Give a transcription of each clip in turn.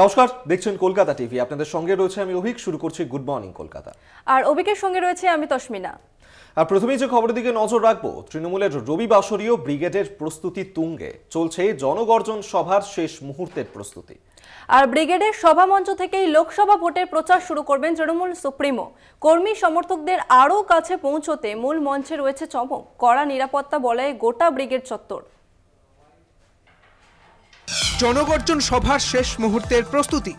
নমস্কার, দেখছেন কলকাতা টিভি। আপনাদের সঙ্গে রয়েছে আমি অভিক। শুরু করছি গুড মর্নিং কলকাতা। আর অভিকের সঙ্গে রয়েছে আমি তসমিনা। আর প্রথমেই যে খবরের দিকে নজর রাখবো, তৃণমূলের রবিবাসরীয় ব্রিগেডের প্রস্তুতি তুঙ্গে। চলছে জনগর্জন সভার শেষ মুহূর্তের প্রস্তুতি। আর ব্রিগেডের সভামঞ্চ থেকেই লোকসভা ভোটের প্রচার শুরু করবেন তৃণমূল সুপ্রিমো। কর্মী সমর্থকদের আরও কাছে পৌঁছতে মূল মঞ্চে রয়েছে চমক। কড়া নিরাপত্তা বলয়ে গোটা ব্রিগেড চত্বর। জনগর্জন সভার শেষ মুহূর্তের প্রস্তুতি।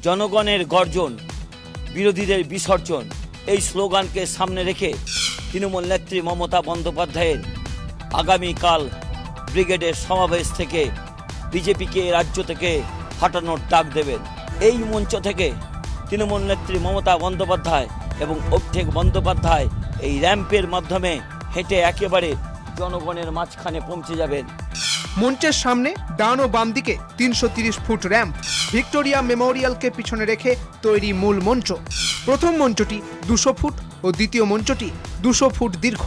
জনগণের গর্জন, বিরোধীদের বিসর্জন, এই স্লোগানকে সামনে রেখে তৃণমূল নেত্রী মমতা বন্দ্যোপাধ্যায়ের আগামীকাল ব্রিগেডের সমাবেশ থেকে বিজেপিকে রাজ্য থেকে হটানোর ডাক দেবেন। এই মঞ্চ থেকে তৃণমূল নেত্রী মমতা বন্দ্যোপাধ্যায় এবং অভিষেক বন্দ্যোপাধ্যায় এই র্যাম্পের মাধ্যমে হেঁটে একেবারে জনগণের মাঝখানে পৌঁছে যাবেন। মঞ্চের সামনে ডান ও বাম দিকে 330 ফুট র্যাম্প, ভিক্টোরিয়া মেমোরিয়ালকে পিছনে রেখে তৈরি মূল মঞ্চ। প্রথম মঞ্চটি 200 ফুট ও দ্বিতীয় মঞ্চটি 200 ফুট দীর্ঘ।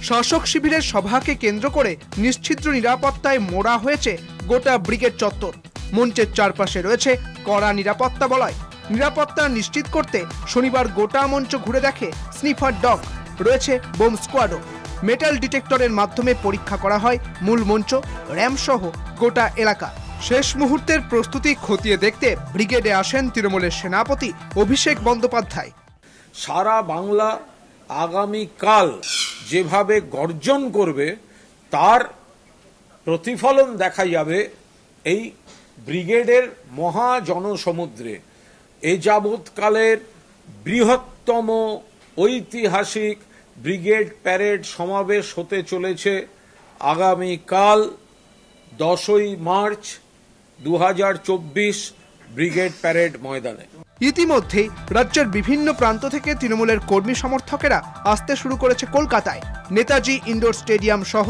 শাসক শিবিরের সভাকে কেন্দ্র করে নিশ্ছিদ্র নিরাপত্তায় মোড়া হয়েছে গোটা ব্রিগেড চত্বর। মঞ্চের চারপাশে রয়েছে কড়া নিরাপত্তা বলয়। নিরাপত্তা নিশ্চিত করতে শনিবার গোটা মঞ্চ ঘুরে দেখে স্নিফার ডগ, রয়েছে বোম স্কোয়াডও। মেটাল ডিটেক্টরের মাধ্যমে পরীক্ষা করা হয় মূল মঞ্চ, র্যাম্প সহ গোটা এলাকা। শেষ মুহূর্তের প্রস্তুতি খতিয়ে দেখতে ব্রিগেডে আসেন তৃণমূলের সেনাপতি অভিষেক বন্দ্যোপাধ্যায়। সারা বাংলা আগামীকাল যেভাবে গর্জন করবে তার প্রতিফলন দেখা যাবে এই ব্রিগেডের মহা জনসমুদ্রে। এ যাবৎকালের বৃহত্তম ঐতিহাসিক ব্রিগেড প্যারেড সমাবেশ হতে চলেছে আগামীকাল 10ই মার্চ 2024 ব্রিগেড প্যারেড ময়দানে। ইতিমধ্যেই রাজ্যের বিভিন্ন প্রান্ত থেকে তৃণমূলের কর্মী সমর্থকেরা আসতে শুরু করেছে কলকাতায়। নেতাজি ইনডোর স্টেডিয়াম সহ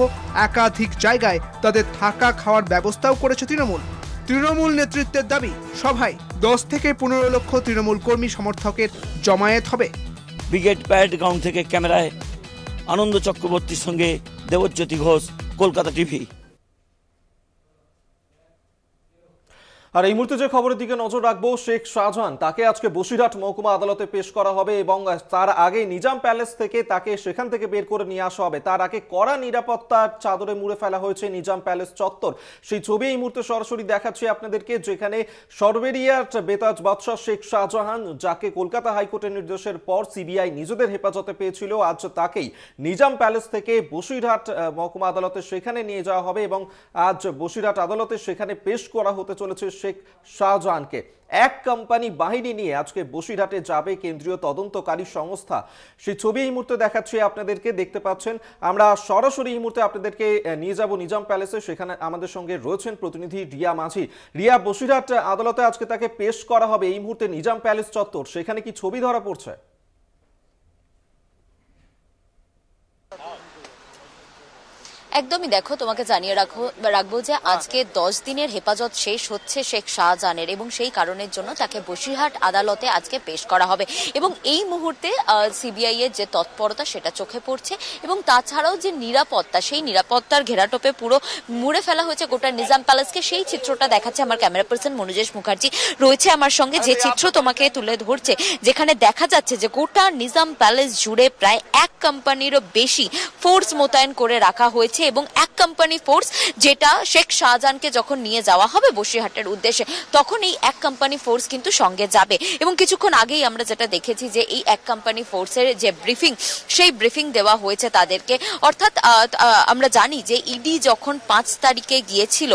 একাধিক জায়গায় তাদের থাকা খাওয়ার ব্যবস্থাও করেছে তৃণমূল নেতৃত্বের দাবি, সভায় 10 থেকে 15 লক্ষ তৃণমূল কর্মী সমর্থকের জমায়েত হবে। ব্রিগেড প্যারেড গ্রাউন্ড থেকে ক্যামেরায় আনন্দ চক্রবর্তীর সঙ্গে দেবজ্যোতি ঘোষ, কলকাতা টিভি। আর এই মুহূর্তে যে খবরের দিকে নজর রাখবো, শেখ শাহজাহান তাকে আজকে বসিরহাট মহকুমা আদালতে পেশ করা হবে এবং তার আগে নিজাম প্যালেস থেকে তাকে সেখান থেকে বের করে নিয়ে আসা হবে। তার আগে কড়া নিরাপত্তার চাদরে মুড়ে ফেলা হয়েছে নিজাম প্যালেস চত্বর। সেই ছবি এই মুহূর্তে সরাসরি দেখাচ্ছি আপনাদেরকে, যেখানে সরবেরিয়ার বেতাজ বাদশাহ শেখ শাহজাহান, যাকে কলকাতা হাইকোর্টের নির্দেশের পর সিবিআই নিজেদের হেফাজতে পেয়েছিল, আজ তাকেই নিজাম প্যালেস থেকে বসিরহাট মহকুমা আদালতে সেখানে নিয়ে যাওয়া হবে এবং আজ বসিরহাট আদালতে সেখানে পেশ করা হতে চলেছে শেখ শাহজাহানকে। এক কোম্পানি বাহিনী নিয়ে আজকে বসিরহাটে যাবে কেন্দ্রীয় তদন্তকারী সংস্থা। সেই ছবি এই মুহূর্তে দেখাচ্ছি আপনাদেরকে, দেখতে পাচ্ছেন। আমরা সরাসরি এই মুহূর্তে আপনাদেরকে নিয়ে যাব নিজাম প্যালেসে। সেখানে আমাদের সঙ্গে রয়েছেন প্রতিনিধি রিয়া মাঝি। রিয়া, বসিরহাট আদালতে আজকে তাকে পেশ করা হবে এই মুহূর্তে নিজাম প্যালেস চত্বর, সেখানে কি ছবি ধরা পড়ছে? একদমই, দেখো, তোমাকে জানিয়ে রাখবো যে আজকে 10 দিনের হেফাজত শেষ হচ্ছে শেখ শাহজাহানের এবং সেই কারণের জন্য তাকে বসিরহাট আদালতে আজকে পেশ করা হবে এবং এই মুহূর্তে সিবিআই এর যে তৎপরতা সেটা চোখে পড়ছে এবং তাছাড়াও যে নিরাপত্তা, সেই নিরাপত্তার ঘেরাটোপে পুরো মুড়ে ফেলা হয়েছে গোটা নিজাম প্যালেসকে। সেই চিত্রটা দেখাচ্ছে আমার ক্যামেরা পার্সন মনোজেশ মুখার্জি, রয়েছে আমার সঙ্গে, যে চিত্র তোমাকে তুলে ধরছে, যেখানে দেখা যাচ্ছে যে গোটা নিজাম প্যালেস জুড়ে প্রায় এক কোম্পানিরও বেশি ফোর্স মোতায়েন করে রাখা হয়েছে এবং এক কোম্পানি ফোর্স, যেটা শেখ শাহজাহানকে যখন নিয়ে যাওয়া হবে বসিরহাটের উদ্দেশ্যে, তখন এই এক কোম্পানি ফোর্স কিন্তু সঙ্গে যাবে। এবং কিছুক্ষণ আগেই আমরা যেটা দেখেছি যে এই এক কোম্পানি ফোর্সের যে ব্রিফিং, সেই ব্রিফিং দেওয়া হয়েছে তাদেরকে। অর্থাৎ আমরা জানি যে ইডি যখন 5 তারিখে গিয়েছিল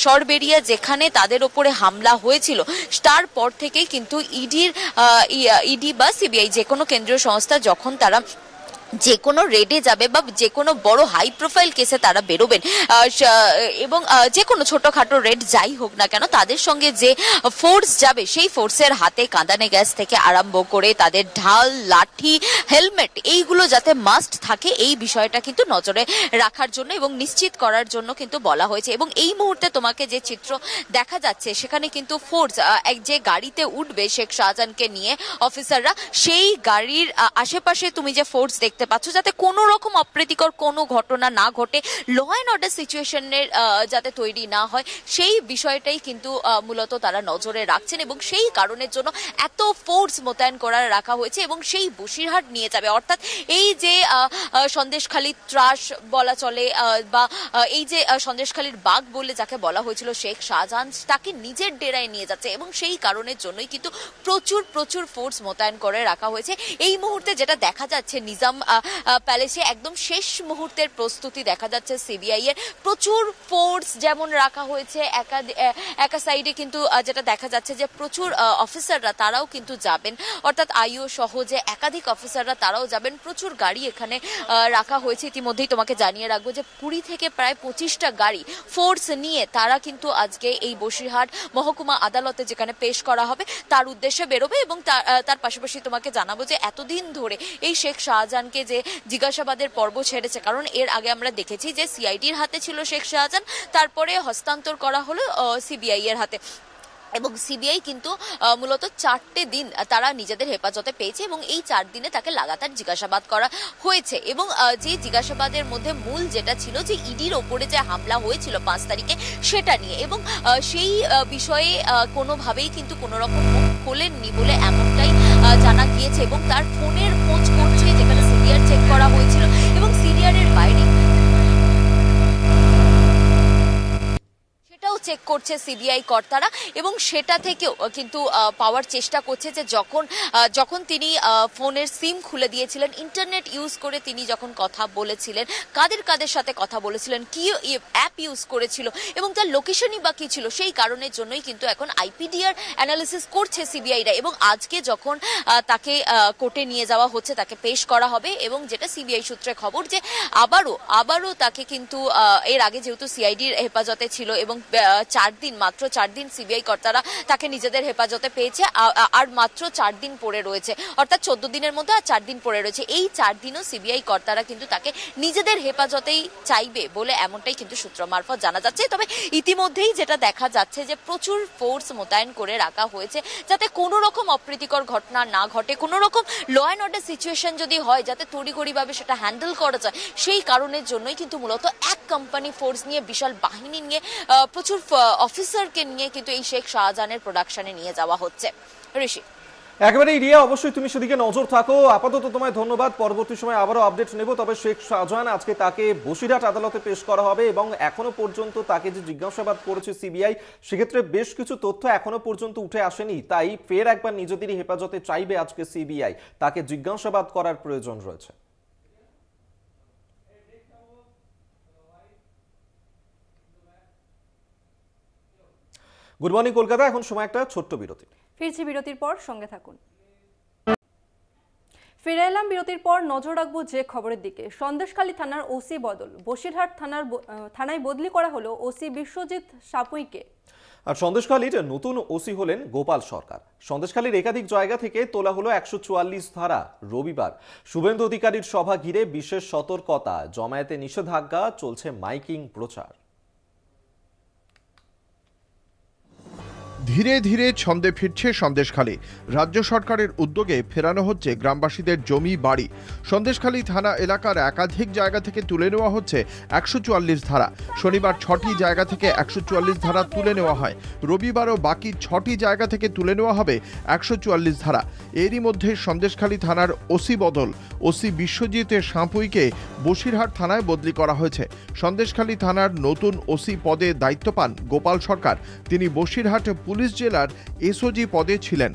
সরবেরিয়া, যেখানে তাদের ওপরে হামলা হয়েছিল, তারপর থেকেই কিন্তু ইডি বা সিবিআই যে কোনো কেন্দ্রীয় সংস্থা যখন তারা যে কোনো রেডে যাবে বা যে কোনো বড় হাই প্রোফাইল কেসে তারা বেরোবেন এবং যে কোনো ছোটখাটো রেড যাই হোক না কেন তাদের সঙ্গে যে ফোর্স যাবে সেই ফোর্সের হাতে কাঁদানে গ্যাস থেকে আরম্ভ করে তাদের ঢাল, লাঠি, হেলমেট এইগুলো যাতে মাস্ট থাকে এই বিষয়টা কিন্তু নজরে রাখার জন্য এবং নিশ্চিত করার জন্য কিন্তু বলা হয়েছে। এবং এই মুহূর্তে তোমাকে যে চিত্র দেখা যাচ্ছে সেখানে কিন্তু ফোর্স যে গাড়িতে উঠবে শেখ শাহজাহানকে নিয়ে অফিসাররা, সেই গাড়ির আশেপাশে তুমি যে ফোর্স দেখতে পাচ্ছ যাতে কোনো রকম অপ্রীতিকর কোনো ঘটনা না ঘটে, ল অ্যান্ড অর্ডার সিচুয়েশনের যাতে তৈরি না হয় সেই বিষয়টাই কিন্তু মূলত তারা নজরে রাখছেন এবং সেই কারণের জন্য এত ফোর্স মোতায়েন করা রাখা হয়েছে। এবং সেই বসিরহাট নিয়ে যাবে, অর্থাৎ এই যে সন্দেশখালীর ত্রাস বলা চলে বা এই যে সন্দেশখালীর বাঘ বলে যাকে বলা হয়েছিল শেখ শাহজাহান, তাকে নিজের ডেরায় নিয়ে যাচ্ছে এবং সেই কারণের জন্যই কিন্তু প্রচুর প্রচুর ফোর্স মোতায়েন করে রাখা হয়েছে। এই মুহূর্তে যেটা দেখা যাচ্ছে নিজাম প্যালেসে একদম শেষ মুহূর্তের প্রস্তুতি দেখা যাচ্ছে সিবিআই এর, প্রচুর ফোর্স যেমন রাখা হয়েছে একা সাইডে কিন্তু যেটা দেখা যাচ্ছে যে প্রচুর অফিসাররা তারাও কিন্তু যাবেন, অর্থাৎ আইও সহ যে একাধিক অফিসাররা তারাও যাবেন, প্রচুর গাড়ি এখানে রাখা হয়েছে। ইতিমধ্যেই তোমাকে জানিয়ে রাখবো যে 20 থেকে প্রায় 25টা গাড়ি ফোর্স নিয়ে তারা কিন্তু আজকে এই বসিরহাট মহকুমা আদালতে যেখানে পেশ করা হবে তার উদ্দেশ্যে বেরোবে। এবং তার পাশাপাশি তোমাকে জানাবো যে এতদিন ধরে এই শেখ শাহজাহানকে যে জিজ্ঞাসাবাদের পর্ব ছেড়েছে, কারণ এর আগে আমরা দেখেছি যে সিআইডির হাতে ছিল শেখ শাহজাহান, তারপরে হস্তান্তর করা হলো সিবিআই এর হাতে এবং সিবিআই কিন্তু মূলত 4টে দিন তারা নিজেদের হেফাজতে পেয়েছে এবং এই 4 দিনে তাকে লাগাতার জিজ্ঞাসাবাদ করা হয়েছে। এবং যে জিজ্ঞাসাবাদের মধ্যে মূল যেটা ছিল যে ইডির ওপরে যে হামলা হয়েছিল 5 তারিখে সেটা নিয়ে, এবং সেই বিষয়ে কোনোভাবেই কিন্তু কোনো রকম মুখ খোলেননি বলে এমনটাই জানা গিয়েছে। এবং তার ফোনের খোঁজ করছে, যেখানে সিডিআর চেক করা হয়েছিল এবং সিডিআরের বাইরে সেটাও চেক করছে সিবিআই কর্তারা এবং সেটা থেকেও কিন্তু পাওয়ার চেষ্টা করছে যে যখন তিনি ফোনের সিম খুলে দিয়েছিলেন, ইন্টারনেট ইউজ করে তিনি যখন কথা বলেছিলেন, কাদের সাথে কথা বলেছিলেন, কি অ্যাপ ইউজ করেছিল এবং তার লোকেশনই বা কি ছিল, সেই কারণের জন্যই কিন্তু এখন আইপিডিআর অ্যানালিসিস করছে সিবিআইরা। এবং আজকে যখন তাকে কোর্টে নিয়ে যাওয়া হচ্ছে, তাকে পেশ করা হবে এবং যেটা সিবিআই সূত্রে খবর যে আবারও তাকে কিন্তু এর আগে যেহেতু সিআইডির হেফাজতে ছিল এবং মাত্র 4 দিন সিবিআই কর্তারা তাকে নিজেদের হেফাজতে পেয়েছে, আর মাত্র 4 দিন পড়ে রয়েছে, অর্থাৎ 14 দিনের মধ্যে আর 4 দিন পড়ে রয়েছে। এই 4 দিনও সিবিআই কর্তারা কিন্তু তাকে নিজেদের হেফাজতেই চাইবে বলে এমনটাই কিন্তু সূত্র মারফত জানা যাচ্ছে। তবে ইতিমধ্যেই যেটা দেখা যাচ্ছে যে প্রচুর ফোর্স মোতায়েন করে রাখা হয়েছে যাতে কোনো রকম অপ্রীতিকর ঘটনা না ঘটে, কোনো রকম ল অ্যান্ড অর্ডার সিচুয়েশন যদি হয় যাতে তড়িঘড়িভাবে সেটা হ্যান্ডেল করা যায়, সেই কারণের জন্যই কিন্তু মূলত এক কোম্পানি ফোর্স নিয়ে, বিশাল বাহিনী নিয়ে, প্রচুর অফিসারকে নিয়ে কিন্তু এই শেখ শাহজাহানের প্রোডাকশনে নিয়ে যাওয়া হচ্ছে। ঋষি, একেবারে রিয়া, অবশ্যই তুমি সেদিকে নজর থাকো। আপাতত তোমায় ধন্যবাদ, পরবর্তী সময় আবারও আপডেট নেব। তবে শেখ শাহজাহান আজকে তাকে বসিরহাট আদালতে পেশ করা হবে এবং এখনো পর্যন্ত তাকে যে জিজ্ঞাসাবাদ করেছে সিবিআই, সেক্ষেত্রে বেশ কিছু তথ্য এখনো পর্যন্ত উঠে আসেনি, তাই ফের একবার নিজেদেরই হেফাজতে চাইবে আজকে সিবিআই, তাকে জিজ্ঞাসাবাদ করার প্রয়োজন রয়েছে। গুড মর্নিং কলকাতা, এখন সময় একটা ছোট্ট বিরতি। ফিরছি বিরতির পর, সঙ্গে থাকুন। ফিরে এলাম বিরতির পর। নজর রাখবো যে খবরের দিকে। সন্দেশখালী থানার ওসি বদল, বসিরহাট থানায় বদলি করা হলো ওসি বিশ্বজিৎ সাপুইকে। আর সন্দেশখালীর নতুন ওসি হলেন গোপাল সরকার। সন্দেশখালীর একাধিক জায়গা থেকে তোলা হলো 144 ধারা। রবিবার শুভেন্দু অধিকারীর সভা ঘিরে বিশেষ সতর্কতা, জমায়েতে নিষেধাজ্ঞা, চলছে মাইকিং প্রচার। ধীরে ধীরে ছন্দে ফিরছে সন্দেশখালী। রাজ্য সরকারের উদ্যোগে ফেরানো হচ্ছে গ্রামবাসীদের জমি বাড়ি। সন্দেশখালী থানা এলাকার একাধিক জায়গা থেকে তুলে নেওয়া হচ্ছে 144 ধারা। শনিবার 6টি জায়গা থেকে 144 ধারা তুলে নেওয়া হয়। রবিবারও বাকি 6টি জায়গা থেকে তুলে নেওয়া হবে 144 ধারা। এরই মধ্যে সন্দেশখালী থানার ওসি বদল, ওসি বিশ্বজিৎ সাপুইকে বসিরহাট থানায় বদলি করা হয়েছে। সন্দেশখালী থানার নতুন ওসি পদে দায়িত্ব পান গোপাল সরকার। তিনি বসিরহাট পুলিশ জেলার এসওজি পদে ছিলেন।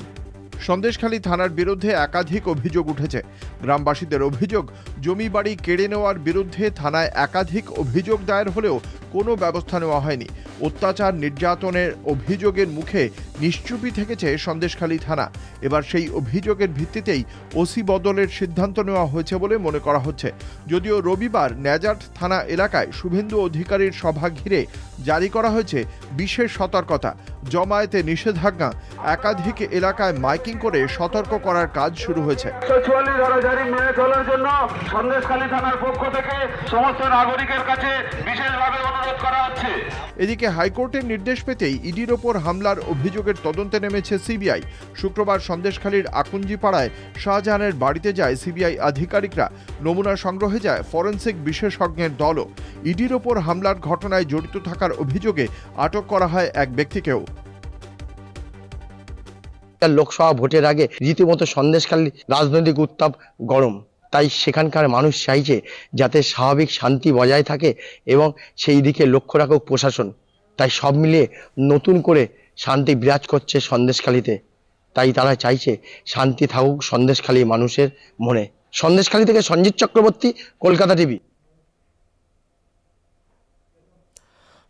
সন্দেশখালী থানার বিরুদ্ধে একাধিক অভিযোগ উঠেছে। গ্রামবাসীদের অভিযোগ, জমি বাড়ি কেড়ে নেওয়ার বিরুদ্ধে থানায় একাধিক অভিযোগ দায়ের হলেও কোনো ব্যবস্থা নেওয়া হয়নি। অত্যাচার নির্যাতনের অভিযোগের মুখে নিশ্চুপি থেকেছে সন্দেশখালী থানা। এবার সেই অভিযোগের ভিত্তিতেই ওসি বদলের সিদ্ধান্ত নেওয়া হয়েছে বলে মনে করা হচ্ছে। যদিও রবিবার ন্যাজাট থানা এলাকায় শুভেন্দু অধিকারীর সভা ঘিরে জারি করা হয়েছে বিশেষ সতর্কতা। জমায়েতে নিষেধাজ্ঞা, একাধিক এলাকায় মাইকিং করে সতর্ক করার কাজ শুরু হয়েছে। 144 ধারা জারি মেনে চলার জন্য সন্দেশখালী থানার পক্ষ থেকে সমস্ত নাগরিকের কাছে বিশেষভাবে অনুরোধ করা হচ্ছে। এদিকে হাইকোর্টের নির্দেশ পেতেই ইডির ওপর হামলার অভিযোগের তদন্তে নেমেছে সিবিআই। শুক্রবার সন্দেশখালীর আকুঞ্জিপাড়ায় শাহজাহানের বাড়িতে যায় সিবিআই আধিকারিকরা। নমুনা সংগ্রহে যায় ফরেনসিক বিশেষজ্ঞের দলও। ইডির ওপর হামলার ঘটনায় জড়িত থাকার অভিযোগে আটক করা হয় এক ব্যক্তিকেও। লোকসভা ভোটের আগে রীতিমতো সন্দেশখালী রাজনৈতিক উত্তাপ গরম, তাই সেখানকার মানুষ চাইছে যাতে স্বাভাবিক শান্তি বজায় থাকে এবং সেই দিকে লক্ষ্য রাখুক প্রশাসন। তাই সব মিলিয়ে নতুন করে শান্তি বিরাজ করছে সন্দেশখালীতে। তাই তারা চাইছে শান্তি থাকুক সন্দেশখালী মানুষের মনে। সন্দেশখালী থেকে সঞ্জিত চক্রবর্তী, কলকাতা টিভি।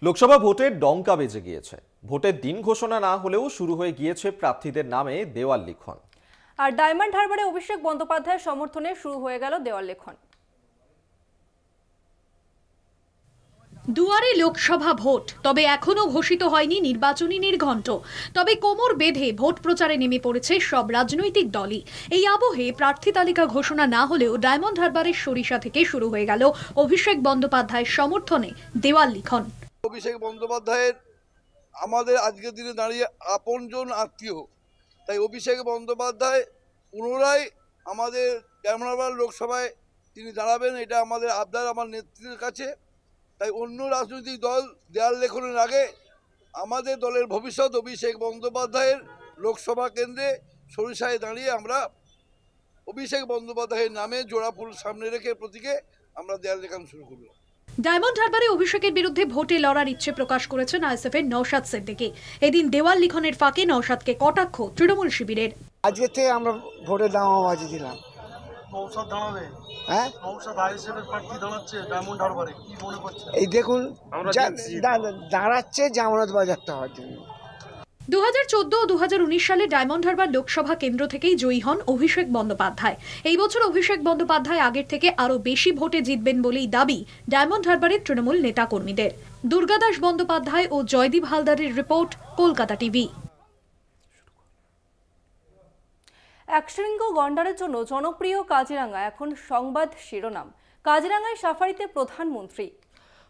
লোকসভা ভোটের ডঙ্কা বেজে গিয়েছে। ভোটের দিন ঘোষণা না হলেও শুরু হয়ে গিয়েছে প্রার্থীদের নামে দেওয়াল লিখন। আর ডায়মন্ড হারবারে অভিষেক বন্দ্যোপাধ্যায়ের সমর্থনে শুরু হয়ে গেল দেওয়াল লিখন। দুয়ারে লোকসভা ভোট, তবে এখনো ঘোষিত হয়নি নির্বাচনী নির্ঘণ্ট। তবে কোমর বেঁধে ভোট প্রচারে নেমে পড়েছে সব রাজনৈতিক দলই। এই আবহে প্রার্থী তালিকা ঘোষণা না হলেও ডায়মন্ড হারবারের সরিষা থেকে শুরু হয়ে গেল অভিষেক বন্দ্যোপাধ্যায়ের সমর্থনে দেওয়াল লিখন। অভিষেক বন্দ্যোপাধ্যায়ের আমাদের আজকের দিনে দাঁড়িয়ে আপনজন আত্মীয়, তাই অভিষেক বন্দ্যোপাধ্যায় পুনরায় আমাদের ডায়মন্ড হারবার লোকসভায় তিনি দাঁড়াবেন, এটা আমাদের আবদার আমার নেতৃত্বের কাছে। তাই অন্য রাজনৈতিক দল দেয়াল লেখনের আগে আমাদের দলের ভবিষ্যৎ অভিষেক বন্দ্যোপাধ্যায়ের লোকসভা কেন্দ্রে সরিষায় দাঁড়িয়ে আমরা অভিষেক বন্দ্যোপাধ্যায়ের নামে জোড়া ফুল সামনে রেখে প্রতীকে আমরা দেয়াল লেখানো শুরু করব। ডায়মন্ড হারবারে অভিষেকের বিরুদ্ধে ভোটে লড়ার ইচ্ছে প্রকাশ করেছেন আইএসএফের নওশাদ সিদ্দিকী। এদিন দেওয়াল লিখনের ফাঁকে নওশাদকে কটাক্ষ তৃণমূল শিবিরের। আজকে থেকে আমরা ভোটে দামাবাজি দিলাম। নওশাদ দাঁড়াবে, হ্যাঁ নওশাদ আইএসএফের প্রার্থী দাঁড়াচ্ছে ডায়মন্ড হারবারে, কি মনে করছেন? এই দেখুন দাঁড়াচ্ছে জামানত বাজেয়াপ্ত হওয়ার জন্য। 2014 ও 2019 সালে ডায়মন্ড হারবার লোকসভা কেন্দ্র থেকেই জয়ী হন অভিষেক বন্দ্যোপাধ্যায়। এই বছর অভিষেক বন্দ্যোপাধ্যায় আগের থেকে আরও বেশি ভোটে জিতবেন বলেই দাবি ডায়মন্ড হারবারের তৃণমূল নেতাকর্মীদের। দুর্গাদাস বন্দ্যোপাধ্যায় ও জয়দীপ হালদারের রিপোর্ট, কলকাতা টিভি। একশৃঙ্গ গন্ডারের জন্য জনপ্রিয় কাজিরাঙ্গা এখন সংবাদ শিরোনাম। কাজিরাঙ্গায় সাফারিতে প্রধানমন্ত্রী।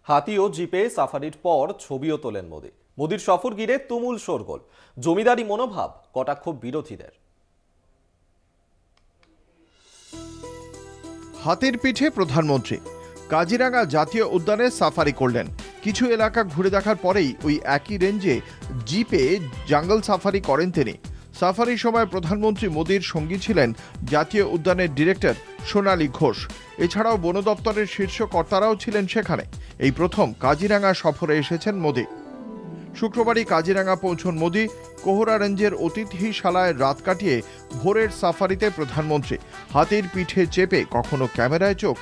হাতি ও জিপে সাফারির পর ছবিও তোলেন মোদি। মোদির সফর ঘিরে তুমুল শোরগোল, জমিদারি মনোভাব, কটাক্ষ বিরোধীদের। হাতির পিঠে প্রধানমন্ত্রী কাজিরাঙ্গা জাতীয় উদ্যানে সাফারি করলেন। কিছু এলাকা ঘুরে দেখার পরেই ওই একই রেঞ্জে জিপে জঙ্গল সাফারি করেন তিনি। সাফারির সময় প্রধানমন্ত্রী মোদির সঙ্গী ছিলেন জাতীয় উদ্যানের ডিরেক্টর সোনালী ঘোষ। এছাড়াও বন দপ্তরের শীর্ষ কর্তারাও ছিলেন সেখানে। এই প্রথম কাজিরাঙ্গা সফরে এসেছেন মোদি। শুক্রবারই কাজিরাঙ্গা পৌঁছন মোদি। কোহরা রেঞ্জের অতিথিশালায় রাত কাটিয়ে ভোরের সাফারিতে প্রধানমন্ত্রী। হাতির পিঠে চেপে কখনো ক্যামেরায় চোখ,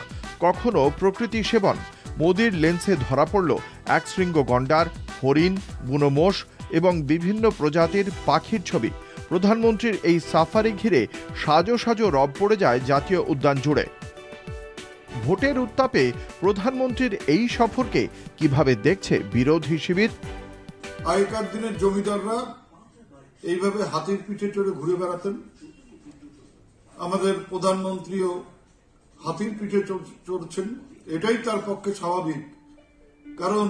কখনো প্রকৃতি সেবন। মোদির লেন্সে ধরা পড়ল একশৃঙ্গ গন্ডার, হরিণ, বুনো মোষ এবং বিভিন্ন প্রজাতির পাখির ছবি। প্রধানমন্ত্রীর এই সাফারি ঘিরে সাজো সাজো রব পড়ে যায় জাতীয় উদ্যান জুড়ে। ভোটের উত্তাপে প্রধানমন্ত্রীর এই সফরকে কিভাবে দেখছে বিরোধী শিবির? আগেকার দিনের জমিদাররা এইভাবে হাতির পিঠে চড়ে ঘুরে বেড়াতেন। আমাদের প্রধানমন্ত্রীও হাতির পিঠে চড়ছেন, এটাই তার পক্ষে স্বাভাবিক। কারণ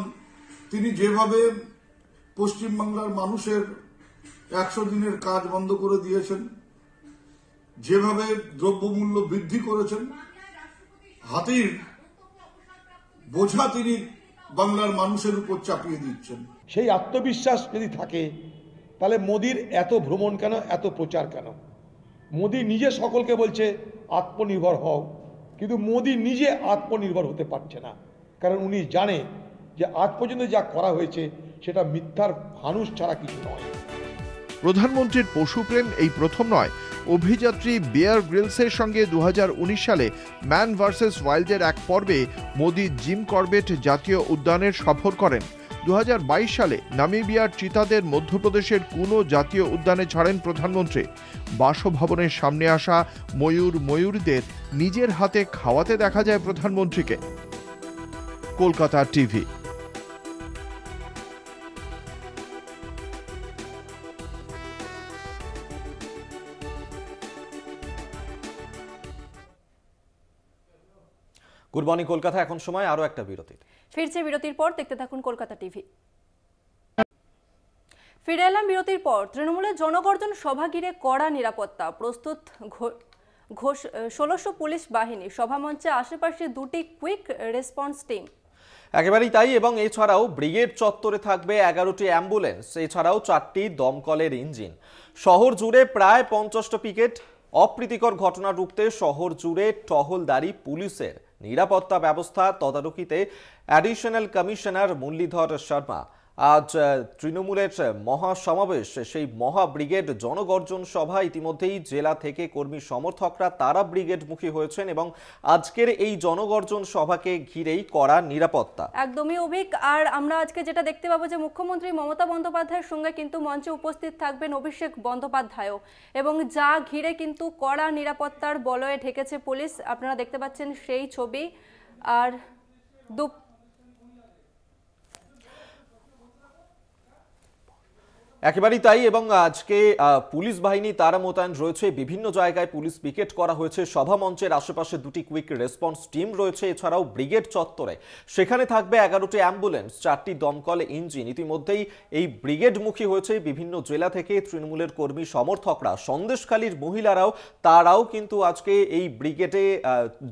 তিনি যেভাবে পশ্চিমবাংলার মানুষের 100 দিনের কাজ বন্ধ করে দিয়েছেন, যেভাবে দ্রব্যমূল্য বৃদ্ধি করেছেন, হাতির বোঝা তিনি বাংলার মানুষের উপর চাপিয়ে দিচ্ছেন। সেই আত্মবিশ্বাস যদি থাকে তাহলে মোদির এত ভ্রমণ কেন, এত প্রচার কেন? মোদি নিজে সকলকে বলছে আত্মনির্ভর হও, কিন্তু মোদি নিজে আত্মনির্ভর হতে পারছে না। কারণ উনি জানে যে আজ পর্যন্ত যা করা হয়েছে সেটা মিথ্যার ফানুস ছাড়া কিছু নয়। প্রধানমন্ত্রীর পশুপ্রেম এই প্রথম নয়। অভিযাত্রী বিয়ার গ্রিলসের সঙ্গে 2019 সালে ম্যান ভার্সেস ওয়াইল্ডের এক পর্বে মোদি জিম করবেট জাতীয় উদ্যানের সফর করেন। 2022 সালে নামিবিয়ার চিতাদের মধ্যপ্রদেশের কুনো জাতীয় উদ্যানে ছাড়েন প্রধানমন্ত্রী। বাসভবনের সামনে আসা ময়ূরদের নিজের হাতে খাওয়াতে দেখা যায় প্রধানমন্ত্রীকে। Kolkata TV. Good morning Kolkata. এখন সময় আরো একটা বিরতির। ফিরছে বিরতির পর, দেখতে থাকুন কলকাতা টিভি। ফিরে এলাম বিরতির পর। তৃণমূলের জনগর্জন সভা ঘিরে কড়া নিরাপত্তা, প্রস্তুত 1600 পুলিশ বাহিনী, সভামঞ্চে আশেপাশে 2টি কুইক রেসপন্স টিম। একেবারেই তাই, এবং এছাড়াও ব্রিগেড চত্বরে থাকবে 11টি অ্যাম্বুলেন্স, এছাড়াও 4টি দমকলের ইঞ্জিন। শহর জুড়ে প্রায় 50টা পিকেট। অপ্রীতিকর ঘটনা রুখতে শহর জুড়ে টহলদারি পুলিশের। নিরাপত্তা ব্যবস্থা তদারকিতে অ্যাডিশনাল কমিশনার মুরলীধর শর্মা। আজ তৃণমূলের মহাসমাবেশ, সেই মহা ব্রিগেড জনগর্জন সভা। ইতিমধ্যেই জেলা থেকে কর্মী সমর্থকরা তারা ব্রিগেডমুখী হয়েছেন এবং আজকের এই জনগর্জন সভাকে ঘিরেই কড়া নিরাপত্তা। একদমই অভিক। আর আমরা আজকে যেটা দেখতে পাবো যে মুখ্যমন্ত্রী মমতা বন্দ্যোপাধ্যায়ের সঙ্গে কিন্তু মঞ্চে উপস্থিত থাকবেন অভিষেক বন্দ্যোপাধ্যায়ও, এবং যা ঘিরে কিন্তু কড়া নিরাপত্তার বলয়ে ঢেকেছে পুলিশ। আপনারা দেখতে পাচ্ছেন সেই ছবি। আর একেবারেই তাই, এবং আজকে পুলিশ বাহিনী তারা মোতায়েন রয়েছে। বিভিন্ন জায়গায় পুলিশ পিকেট করা হয়েছে। সভা মঞ্চের আশেপাশে 2টি কুইক রেসপন্স টিম রয়েছে। এছাড়াও ব্রিগেড চত্বরে সেখানে থাকবে 11টি অ্যাম্বুলেন্স, 4টি দমকল ইঞ্জিন। ইতিমধ্যেই এই ব্রিগেডমুখী হয়েছে বিভিন্ন জেলা থেকে তৃণমূলের কর্মী সমর্থকরা। সন্দেশখালীর মহিলারাও তারাও কিন্তু আজকে এই ব্রিগেডে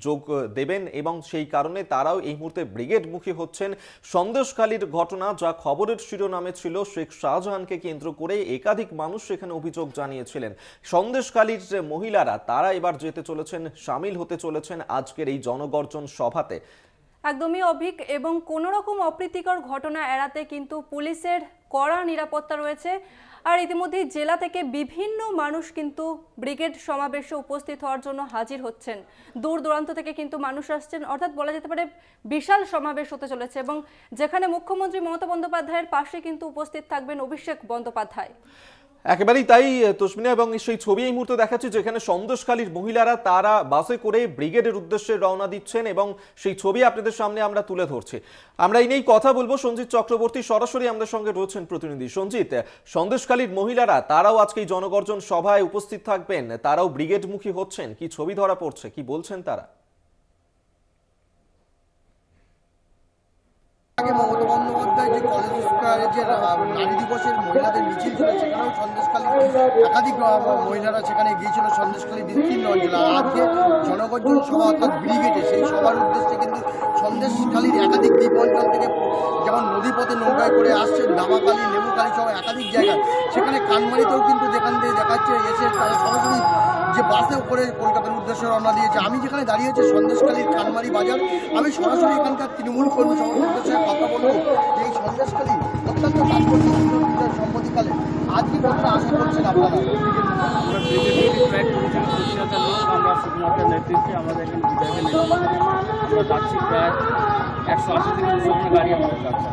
যোগ দেবেন এবং সেই কারণে তারাও এই মুহূর্তে ব্রিগেডমুখী হচ্ছেন। সন্দেশখালীর ঘটনা, যা খবরের শিরোনামে ছিল, শেখ শাহজাহানকে কেন্দ্র করে একাধিক মানুষ সেখানে অভিযোগ জানিয়েছিলেন। সন্দেশখালীর যে মহিলারা তারা এবার যেতে চলেছেন, সামিল হতে চলেছেন আজকের এই জনগর্জন সভাতে। একদমই অভিক, এবং কোনো রকম অপ্রীতিকর ঘটনা এড়াতে কিন্তু পুলিশের কড়া নিরাপত্তা রয়েছে। আর ইতিমধ্যেই জেলা থেকে বিভিন্ন মানুষ কিন্তু ব্রিগেড সমাবেশে উপস্থিত হওয়ার জন্য হাজির হচ্ছেন। দূর দূরান্ত থেকে কিন্তু মানুষ আসছেন, অর্থাৎ বলা যেতে পারে বিশাল সমাবেশ হতে চলেছে, এবং যেখানে মুখ্যমন্ত্রী মমতা বন্দ্যোপাধ্যায়ের পাশে কিন্তু উপস্থিত থাকবেন অভিষেক বন্দ্যোপাধ্যায়। একেবারেই তাই তসমিনা, এবং সেই ছবি এই মুহূর্তে দেখাচ্ছি যেখানে সন্দেশখালীর মহিলারা তারা বাসে করে ব্রিগেডের উদ্দেশ্যে রওনা দিচ্ছেন, এবং সেই ছবি আপনাদের সামনে আমরা তুলে ধরছি। আমরা এই নিয়েই কথা বলবো। সঞ্জিত চক্রবর্তী সরাসরি আমাদের সঙ্গে রয়েছেন প্রতিনিধি। সঞ্জিত, সন্দেশখালীর মহিলারা তারাও আজকে এই জনগর্জন সভায় উপস্থিত থাকবেন, তারাও ব্রিগেডমুখী হচ্ছেন, কি ছবি ধরা পড়ছে, কি বলছেন তারা? মমতা বন্দ্যোপাধ্যায় যে কলেজ স্কোয়ারে যে নারী দিবসের মহিলাদের মিছিল ছিল, সেখানেও সন্দেশখালী একাধিক মহিলারা সেখানে গিয়েছিল, সন্দেশখালী বিস্তীর্ণ অঞ্চল। আর আজকে জনগর্জন সভা অর্থাৎ ব্রিগেডে, সেই সভার উদ্দেশ্যে কিন্তু সন্দেশখালীর একাধিক দ্বীপ অঞ্চল থেকে, যেমন নদীপথে নৌকায় করে আসছেন, দামাকালী, লেবুকালী সহ একাধিক জায়গায়, সেখানে কানমারিতেও কিন্তু যেখান দিয়ে দেখাচ্ছে এসে তারা সরাসরি যে বাসে করে কলকাতার উদ্দেশ্যে রওনা দিয়েছে। আমি যেখানে দাঁড়িয়েছি সন্দেশখালীর কানমারি বাজার, আমি সরাসরি এখানকার তৃণমূল কর্মী সমর্থকদের সাথে কথা বলবো। এই সন্দেশখালী অত্যন্ত তাৎপর্যপূর্ণ সম্মতিকালে আজ কি করতে আশা করছেন আপনারা? আমরা শুধুমাত্র নেতৃত্বে আমাদের এখানে বিধায়কের নেতৃত্বে আমরা যাচ্ছি, প্রায় 180 থেকে 200 গাড়ি আমাদের যাচ্ছে।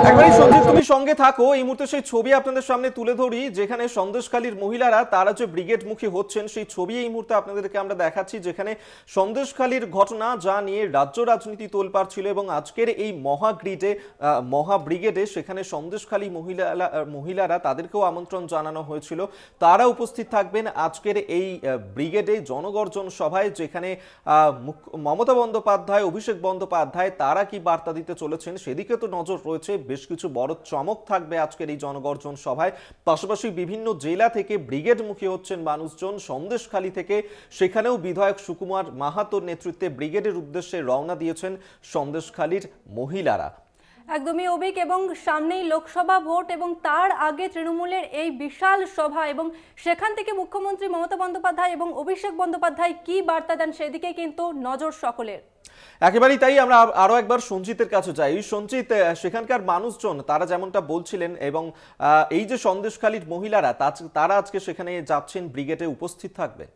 একবারই সঞ্জিত তুমি সঙ্গে থাকো। এই মুহূর্তে সেই ছবি আপনাদের সামনে তুলে ধরি যেখানে সন্দেশখালীর মহিলারা তারা যে ব্রিগেডমুখী হচ্ছেন, সেই ছবি এই মুহূর্তে আপনাদেরকে আমরা দেখাচ্ছি, যেখানে সন্দেশখালীর ঘটনা, যা নিয়ে রাজ্য রাজনীতি তোলপাড় ছিল, এবং আজকের এই মহা ব্রিগেডে সেখানে সন্দেশখালী মহিলারা তাদেরকেও আমন্ত্রণ জানানো হয়েছিল। তারা উপস্থিত থাকবেন আজকের এই ব্রিগেডে জনগর্জন সভায়, যেখানে মমতা বন্দ্যোপাধ্যায়, অভিষেক বন্দ্যোপাধ্যায় তারা কি বার্তা দিতে চলেছেন সেদিকে তো নজর রয়েছে। বেশ কিছু বড় চমক থাকবে আজকের এই জনগর্জন সভায়। পাশাপাশি বিভিন্ন জেলা থেকে ব্রিগেডমুখী হচ্ছেন মানুষজন। সন্দেশখালী থেকে সেখানেও বিধায়ক সুকুমার মাহাতোর নেতৃত্বে ব্রিগেডের উদ্দেশ্যে রওনা দিয়েছেন সন্দেশখালীর মহিলারা। একদমই অবিক, এবং সামনেই লোকসভা ভোট এবং তার আগে তৃণমূলের এই বিশাল সভা এবং সেখান থেকে মুখ্যমন্ত্রী মমতা বন্দ্যোপাধ্যায় এবং অভিষেক বন্দ্যোপাধ্যায় কি বার্তা দেন সেদিকে কিন্তু নজর সকলের। একেবারেই তাই। আমরা আরো একবার সঞ্জিতের কাছে যাই। সঞ্জিত, সেখানকার মানুষজন তারা যেমনটা বলছিলেন এবং এই যে সন্দেশখালীর মহিলারা তারা আজকে সেখানে যাচ্ছেন, ব্রিগেডে উপস্থিত থাকবে।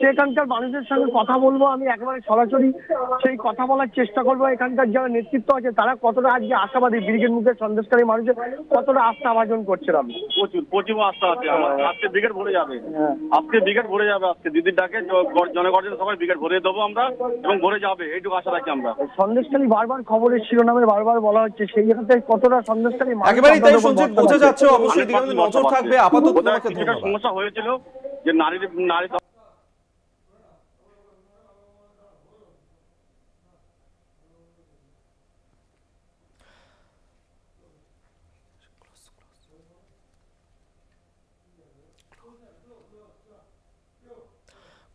সেখানকার মানুষের সঙ্গে কথা বলবো, আমি একেবারে সরাসরি সেই কথা বলার চেষ্টা করবো। এখানকার যারা নেতৃত্ব আছে তারা কতটা আজকে আশাবাদী, ব্রিগেড মুখে সন্দেশকারী মানুষের কতটা আস্থা ভাজন করছেন আপনি? প্রচুর আস্থা আছে। আজকে ব্রিগেড ভরে যাবে, আজকে ব্রিগেড ভরে যাবে। আজকে দিদির ডাকে জনগণের সবাই ব্রিগেড ভরে দেবো আমরা, এবং ভরে যাবে এইটুকু আশা রাখি আমরা। সন্দেশকালী বারবার খবরের শিরোনামে বারবার বলা হচ্ছে, সেই জায়গাতে কতটা সন্দেশকালী একেবারেই তাই সঞ্জিত, বোঝা যাচ্ছে। অবশ্যই দিকে নজর থাকবে। আপাতত তোমাকে ধন্যবাদ। সমস্যা হয়েছিল যে নারী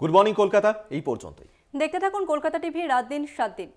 গুড মর্নিং কলকাতা এই পর্যন্তই। দেখতে থাকুন কলকাতা টিভি, রাত দিন 7 দিন।